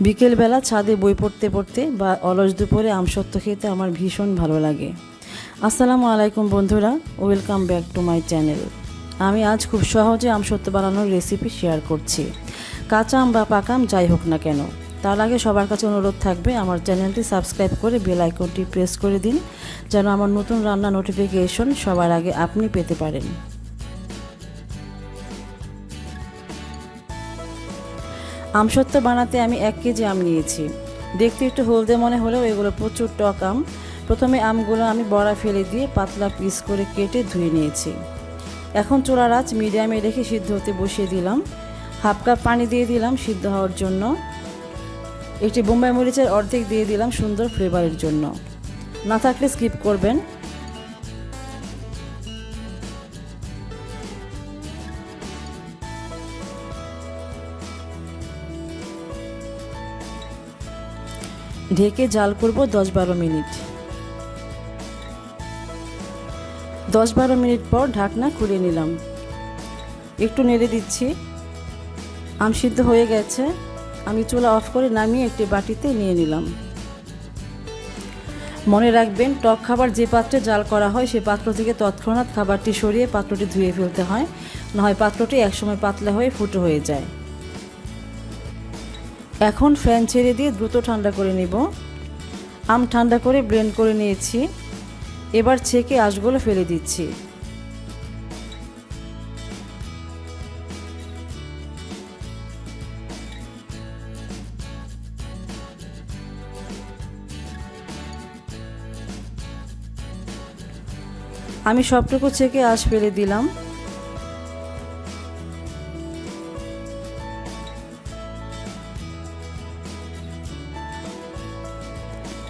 বিকেলবেলা ছাদে বই পড়তে পড়তে বা অলস দুপুরে আমসত্ত্ব খেতে আমার ভীষণ ভালো লাগে। আসসালামু আলাইকুম বন্ধুরা, welcome back to my channel. আমি আজ খুব সহজে আমসত্ত্ব বানানোর রেসিপি শেয়ার করছি। কাঁচা আম বা পাকা আম যাই হোক না কেন, তার আগে সবার কাছে অনুরোধ থাকবে আমার চ্যানেলটি সাবস্ক্রাইব করে বেল আইকনটি প্রেস করে দিন, যেন আমার নতুন রান্না নোটিফিকেশন সবার আগে আপনি পেতে পারেন। আমসত্ত্ব বানাতে আমি 1 কেজি আম নিয়েছি। দেখতে একটু হলদে মনে হলেও এগুলো প্রচুর টক আম। প্রথমে আমগুলো আমি বড়া ফেলে দিয়ে পাতলা পিস করে কেটে ধুয়ে নিয়েছি। এখন চুলার আঁচ মিডিয়ামে রেখে সিদ্ধ হতে বসিয়ে দিলাম। হাফ কাপ পানি দিয়ে দিলাম সিদ্ধ হওয়ার জন্য। একটি বোম্বাই মরিচের অর্ধেক দিয়ে দিলাম সুন্দর ফ্লেভারের জন্য, না থাকলে স্কিপ করবেন। ঢেকে জাল করব 10-12 মিনিট। 10-12 মিনিট পর ঢাকনা খুলে নিলাম। একটু নেড়ে দিচ্ছি। আম সিদ্ধ হয়ে গেছে। আমি চুলা অফ করে নামিয়ে একটি বাটিতে নিয়ে নিলাম। মনে রাখবেন, টক খাবার যে পাত্রে জাল করা হয় সে পাত্র থেকে তৎক্ষণাৎ খাবারটি সরিয়ে পাত্রটি ধুয়ে ফেলতে হয়, নয় পাত্রটি একসময় পাতলা হয়ে ফুটো হয়ে যায়। এখন ফ্যান ছেড়ে দিয়ে দ্রুত ঠান্ডা করে নেব। আম ঠান্ডা করে ব্লেন্ড করে নিয়েছি। এবার ছেঁকে আঁশগুলো ফেলে দিচ্ছি। আমি সবটুকু ছেঁকে আঁশ ফেলে দিলাম।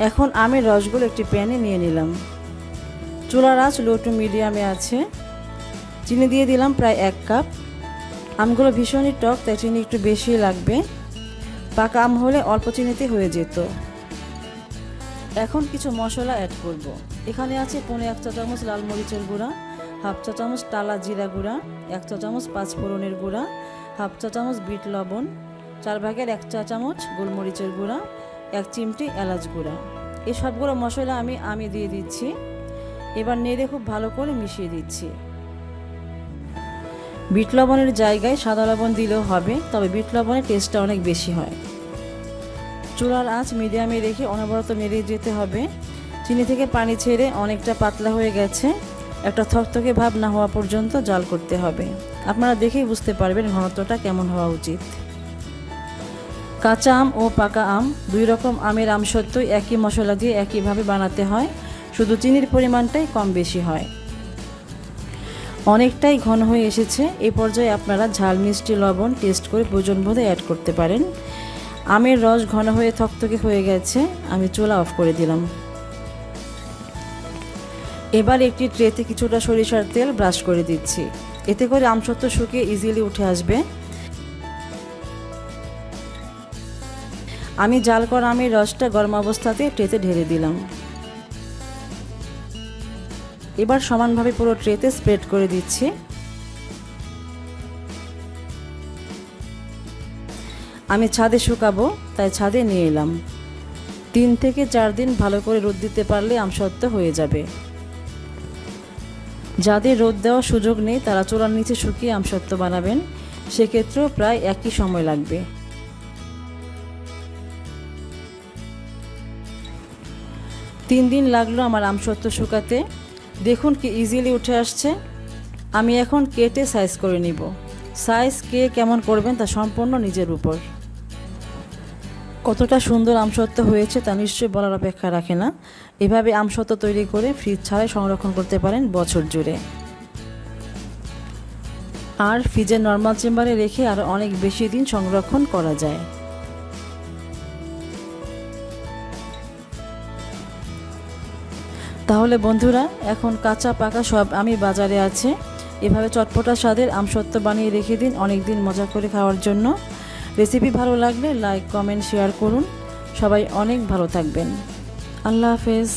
এখন আমের রসগুলো একটি প্যানে নিয়ে নিলাম। চুলার আঁচ লো টু মিডিয়ামে আছে। চিনি দিয়ে দিলাম প্রায় 1 কাপ। আমগুলো ভীষণই টক, তাই চিনি একটু বেশি লাগবে। পাকা আম হলে অল্প চিনিতে হয়ে যেত। এখন কিছু মশলা অ্যাড করব। এখানে আছে 1.5 চা চামচ লাল মরিচের গুঁড়া, 1/2 চা চামচ টালা জিরা গুঁড়া, 1 চা চামচ পাঁচফোড়নের গুঁড়া, 1/2 চা চামচ বিট লবণ, 4/1 চা চামচ গোলমরিচের গুঁড়া, 1 চিমটি এলাচ গুঁড়া। এই সবগুলো মশলা আমি দিয়ে দিচ্ছি। এবার নেড়ে খুব ভালো করে মিশিয়ে দিচ্ছি। বিট লবণের জায়গায় সাদা লবণ দিলেও হবে, তবে বিট লবণের টেস্টটা অনেক বেশি হয়। চুলার আঁচ মিডিয়ামে রেখে অনবরত নেড়ে যেতে হবে। চিনি থেকে পানি ছেড়ে অনেকটা পাতলা হয়ে গেছে। একটা থকথকে ভাব না হওয়া পর্যন্ত জাল করতে হবে। আপনারা দেখেই বুঝতে পারবেন ঘনত্বটা কেমন হওয়া উচিত। কাঁচা আম ও পাকা আম দুই রকম আমের আমসত্ত্বই একই মশলা দিয়ে একইভাবে বানাতে হয়, শুধু চিনির পরিমাণটাই কম বেশি হয়। অনেকটাই ঘন হয়ে এসেছে। এই পর্যায়ে আপনারা ঝাল মিষ্টি লবণ টেস্ট করে প্রয়োজন বোধে অ্যাড করতে পারেন। আমের রস ঘন হয়ে থকথকে হয়ে গেছে। আমি চুলা অফ করে দিলাম। এবার একটি ট্রেতে কিছুটা সরিষার তেল ব্রাশ করে দিচ্ছি। এতে করে আমসত্ত্ব শুকিয়ে ইজিলি উঠে আসবে। আমি জাল করা আমের রসটা গরম অবস্থাতে ট্রেতে ঢেলে দিলাম। এবার সমানভাবে পুরো ট্রেতে স্প্রেড করে দিচ্ছি। আমি ছাদে শুকাবো, তাই ছাদে নিয়ে এলাম। 3 থেকে 4 দিন ভালো করে রোদ দিতে পারলে আমসত্ত্ব হয়ে যাবে। যাদের রোদ দেওয়ার সুযোগ নেই তারা চুলার নিচে শুকিয়ে আমসত্ত্ব বানাবেন, সেক্ষেত্রেও প্রায় একই সময় লাগবে। 3 দিন লাগলো আমার আমসত্ত্ব শুকাতে। দেখুন কি ইজিলি উঠে আসছে। আমি এখন কেটে সাইজ করে নিব। সাইজ কে কেমন করবেন তা সম্পূর্ণ নিজের উপর। কতটা সুন্দর আমসত্ত্ব হয়েছে তা নিশ্চয়ই বলার অপেক্ষা রাখে না। এভাবে আমসত্ত্ব তৈরি করে ফ্রিজ ছাড়াই সংরক্ষণ করতে পারেন বছর জুড়ে। আর ফ্রিজের নর্মাল চেম্বারে রেখে আরও অনেক বেশি দিন সংরক্ষণ করা যায়। তাহলে বন্ধুরা, এখন কাঁচা পাকা সব আমই বাজারে আছে। এভাবে চটপটা স্বাদের আমসত্ত্ব বানিয়ে রেখে দিন অনেক দিন মজা করে খাওয়ার জন্য। রেসিপি ভালো লাগলে লাইক, কমেন্ট, শেয়ার করুন। সবাই অনেক ভালো থাকবেন। আল্লাহ হাফেজ।